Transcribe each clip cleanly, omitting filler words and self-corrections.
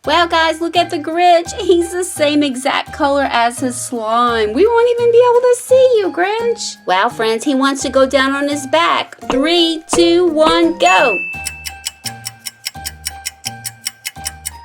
Wow, guys, look at the Grinch. He's the same exact color as his slime. We won't even be able to see you, Grinch. Wow, friends, he wants to go down on his back. 3, 2, 1, go.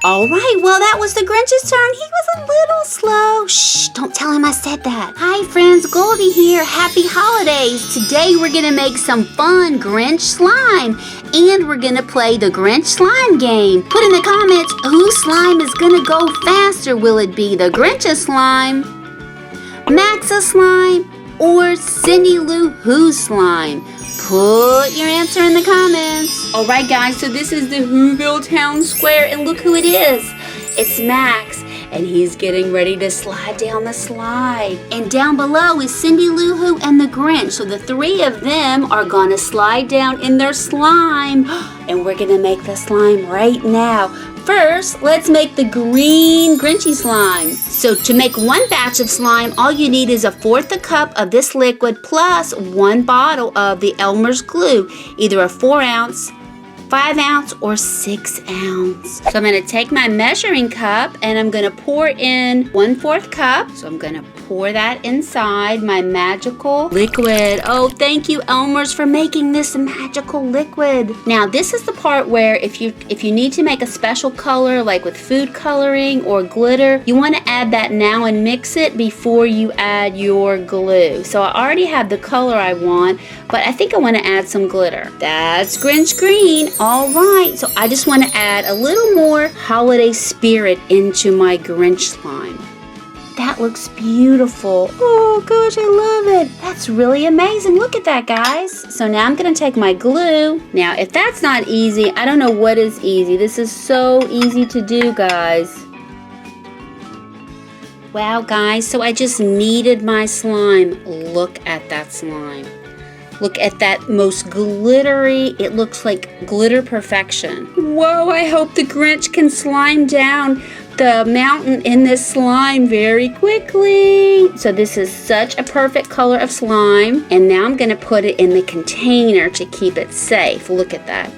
All right, well, that was the Grinch's turn. He was a little slow. Shh, don't tell him I said that. Hi, friends, Goldie here. Happy holidays. Today, we're going to make some fun Grinch slime. And we're going to play the Grinch slime game. Put in the comments, whose slime is going to go faster? Will it be the Grinch's slime, Max's slime, or Cindy Lou Who's slime? Put your answer in the comments. All right, guys, so this is the Whoville Town Square, and look who it is. It's Max, and he's getting ready to slide down the slide. And down below is Cindy Lou Who and the Grinch. So the three of them are gonna slide down in their slime, and we're gonna make the slime right now. First, let's make the green Grinchy slime. So to make one batch of slime, all you need is 1/4 cup of this liquid plus 1 bottle of the Elmer's glue, either a 4-ounce, 5-ounce, or 6-ounce. So I'm gonna take my measuring cup and I'm gonna pour in 1/4 cup. So I'm gonna pour that inside my magical liquid. Oh, thank you, Elmer's, for making this magical liquid. Now, this is the part where if you need to make a special color, like with food coloring or glitter, you wanna add that now and mix it before you add your glue. So I already have the color I want, but I think I wanna add some glitter. That's Grinch Green. All right, so I just want to add a little more holiday spirit into my Grinch slime. That looks beautiful. Oh gosh, I love it. That's really amazing. Look at that, guys. So now I'm going to take my glue. Now, if that's not easy, I don't know what is easy. This is so easy to do, guys. Wow, guys, so I just kneaded my slime. Look at that slime. Look at that most glittery, it looks like glitter perfection. Whoa, I hope the Grinch can slime down the mountain in this slime very quickly. So this is such a perfect color of slime. And now I'm gonna put it in the container to keep it safe. Look at that.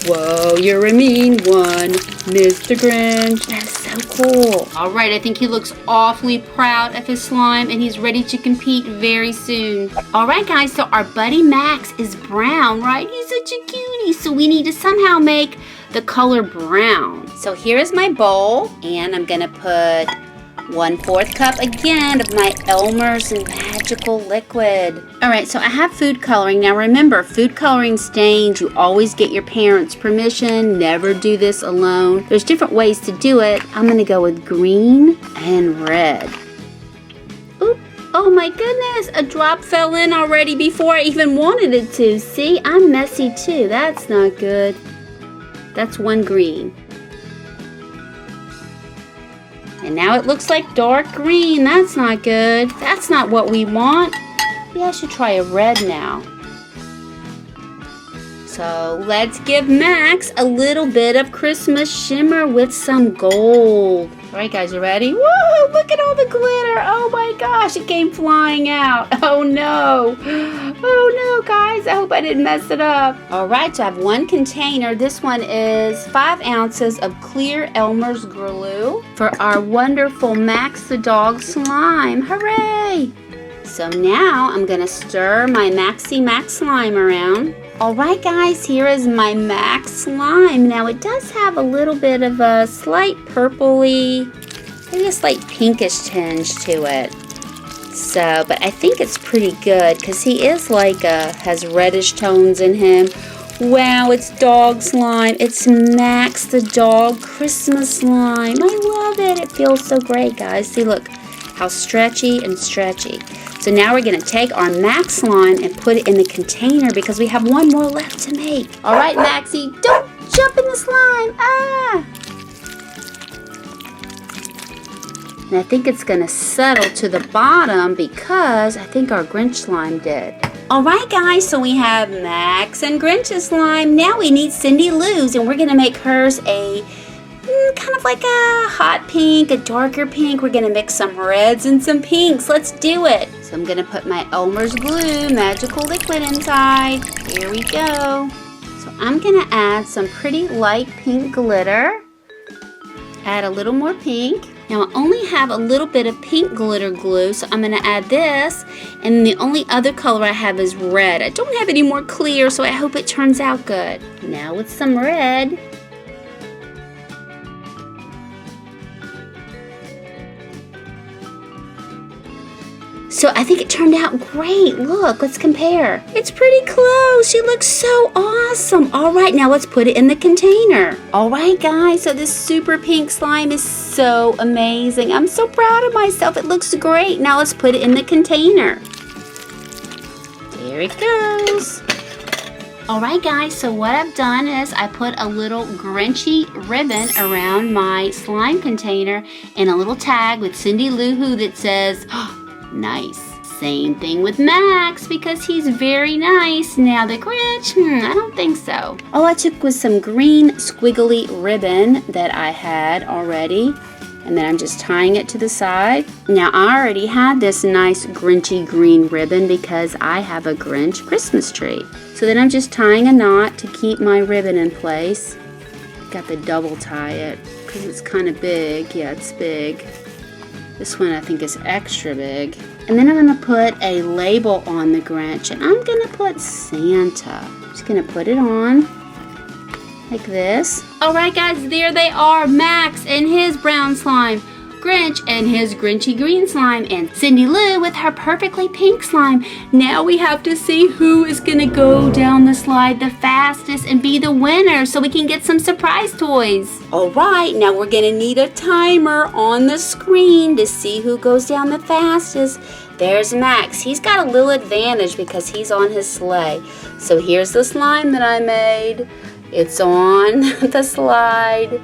Whoa, you're a mean one, Mr. Grinch. That is so cool. All right, I think he looks awfully proud of his slime and he's ready to compete very soon. All right, guys, so our buddy Max is brown, right? He's such a cutie. So we need to somehow make the color brown. So here is my bowl, and I'm gonna put 1/4 cup again of my Elmer's magical liquid. All right, so I have food coloring. Now remember, food coloring stains, you always get your parents' permission. Never do this alone. There's different ways to do it. I'm gonna go with green and red. Oop, oh my goodness, a drop fell in already before I even wanted it to. See, I'm messy too. That's not good. That's one green. And now it looks like dark green. That's not good. That's not what we want. Maybe I should try a red now. So let's give Max a little bit of Christmas shimmer with some gold. All right, guys, you ready? Whoa, look at all the glitter. Oh my gosh, it came flying out. Oh no. Oh no, guys, I hope I didn't mess it up. All right, so I have one container. This one is 5 ounces of clear Elmer's glue for our wonderful Max the dog slime. Hooray! So now I'm gonna stir my Maxi Max slime around. All right, guys, here is my Max slime. Now it does have a little bit of a slight purpley, maybe a slight pinkish tinge to it. So, but I think it's pretty good because he is like has reddish tones in him. Wow, it's dog slime. It's Max the dog Christmas slime. I love it. It feels so great, guys. See, look how stretchy and stretchy. So now we're gonna take our Max slime and put it in the container because we have one more left to make. All right, Maxie, don't jump in the slime. Ah! And I think it's gonna settle to the bottom because I think our Grinch slime did. All right, guys, so we have Max and Grinch's slime. Now we need Cindy Lou's, and we're gonna make hers a kind of like a hot pink, a darker pink. We're gonna mix some reds and some pinks. Let's do it. So I'm gonna put my Elmer's glue magical liquid inside. Here we go. So I'm gonna add some pretty light pink glitter. Add a little more pink. Now I only have a little bit of pink glitter glue, so I'm gonna add this. And the only other color I have is red. I don't have any more clear, so I hope it turns out good. Now with some red. So I think it turned out great. Look, let's compare. It's pretty close. She looks so awesome. All right, now let's put it in the container. All right, guys, so this super pink slime is so amazing. I'm so proud of myself. It looks great. Now let's put it in the container. There it goes. All right, guys, so what I've done is I put a little Grinchy ribbon around my slime container and a little tag with Cindy Lou Who that says, nice. Same thing with Max because he's very nice. Now the Grinch, I don't think so. All I took was some green squiggly ribbon that I had already, and then I'm just tying it to the side. Now I already had this nice Grinchy green ribbon because I have a Grinch Christmas tree. So then I'm just tying a knot to keep my ribbon in place. Got to double tie it because it's kind of big. Yeah, it's big. This one I think is extra big. And then I'm gonna put a label on the Grinch, and I'm gonna put Santa. Just gonna put it on like this. All right, guys, there they are. Max and his brown slime, Grinch and his Grinchy green slime, and Cindy Lou with her perfectly pink slime. Now we have to see who is gonna go down the slide the fastest and be the winner so we can get some surprise toys. All right, now we're gonna need a timer on the screen to see who goes down the fastest. There's Max. He's got a little advantage because he's on his sleigh. So here's the slime that I made. It's on the slide.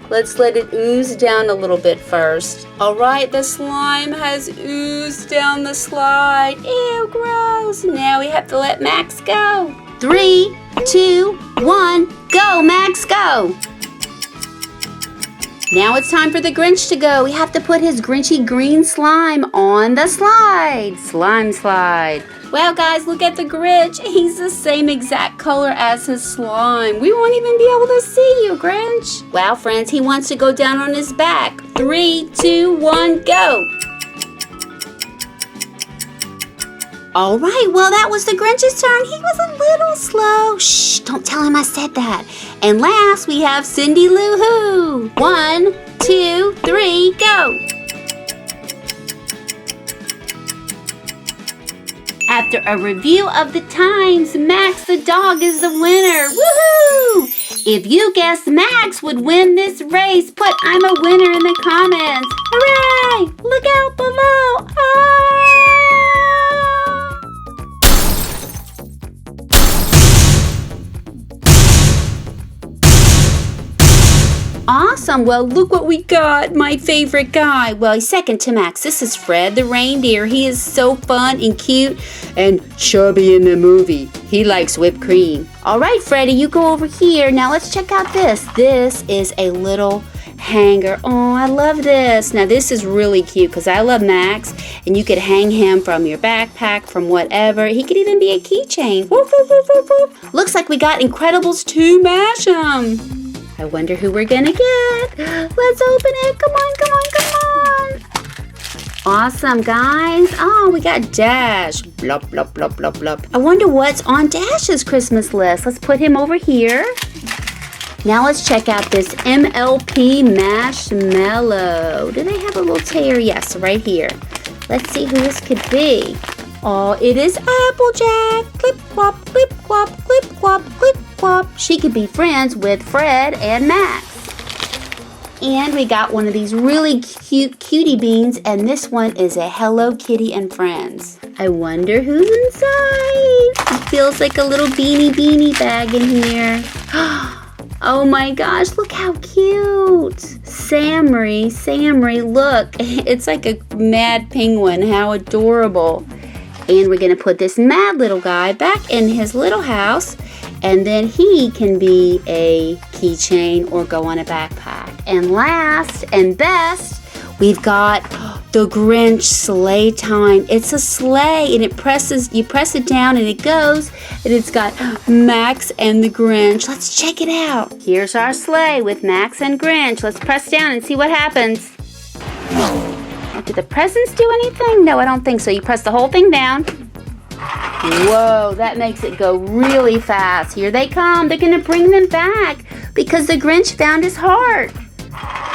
Let's let it ooze down a little bit first. All right, the slime has oozed down the slide. Ew, gross. Now we have to let Max go. 3, 2, 1, go, Max, go. Now it's time for the Grinch to go. We have to put his Grinchy green slime on the slide. Slime slide. Wow, guys, look at the Grinch. He's the same exact color as his slime. We won't even be able to see you, Grinch. Wow, friends, he wants to go down on his back. 3, 2, 1, go. All right, well, that was the Grinch's turn. He was a little slow. Shh, don't tell him I said that. And last, we have Cindy Lou Who. 1, 2, 3, go. After a review of the times, Max the dog is the winner. Woohoo! If you guessed Max would win this race, put I'm a winner in the comments. Hooray! Look out below. Awesome. Well, look what we got. My favorite guy. Well, he's second to Max. This is Fred the reindeer. He is so fun and cute and chubby in the movie. He likes whipped cream. All right, Freddy, you go over here. Now let's check out this. This is a little hanger. Oh, I love this. Now this is really cute because I love Max, and you could hang him from your backpack, from whatever. He could even be a keychain. Woof, woof, woof, woof, woof. Looks like we got Incredibles 2 Mashem. I wonder who we're gonna get. Let's open it. Come on, come on, come on. Awesome, guys. Oh, we got Dash. Blop, blop, blop, blop, blop. I wonder what's on Dash's Christmas list. Let's put him over here. Now let's check out this MLP Marshmallow. Do they have a little tear? Yes, right here. Let's see who this could be. Oh, it is Applejack. Clip, clop, clip, clop, clip, clop, clip, clop. She could be friends with Fred and Max. And we got one of these really cute cutie beans, and this one is a Hello Kitty and Friends. I wonder who's inside. It feels like a little beanie bag in here. Oh my gosh, look how cute. Samry, look. It's like a mad penguin. How adorable. And we're going to put this mad little guy back in his little house, and then he can be a keychain or go on a backpack. And last and best, we've got the Grinch Sleigh Time. It's a sleigh and you press it down and it goes, and it's got Max and the Grinch. Let's check it out. Here's our sleigh with Max and Grinch. Let's press down and see what happens. Do the presents do anything? No, I don't think so. You press the whole thing down. Whoa, that makes it go really fast. Here they come. They're going to bring them back because the Grinch found his heart.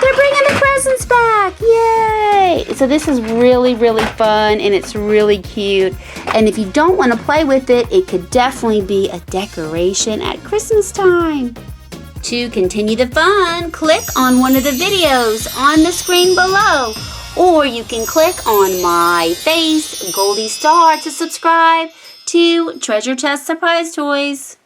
They're bringing the presents back. Yay! So this is really, really fun, and it's really cute. And if you don't want to play with it, it could definitely be a decoration at Christmas time. To continue the fun, click on one of the videos on the screen below. Or you can click on my face, Goldie Star, to subscribe to Treasure Chest Surprise Toys.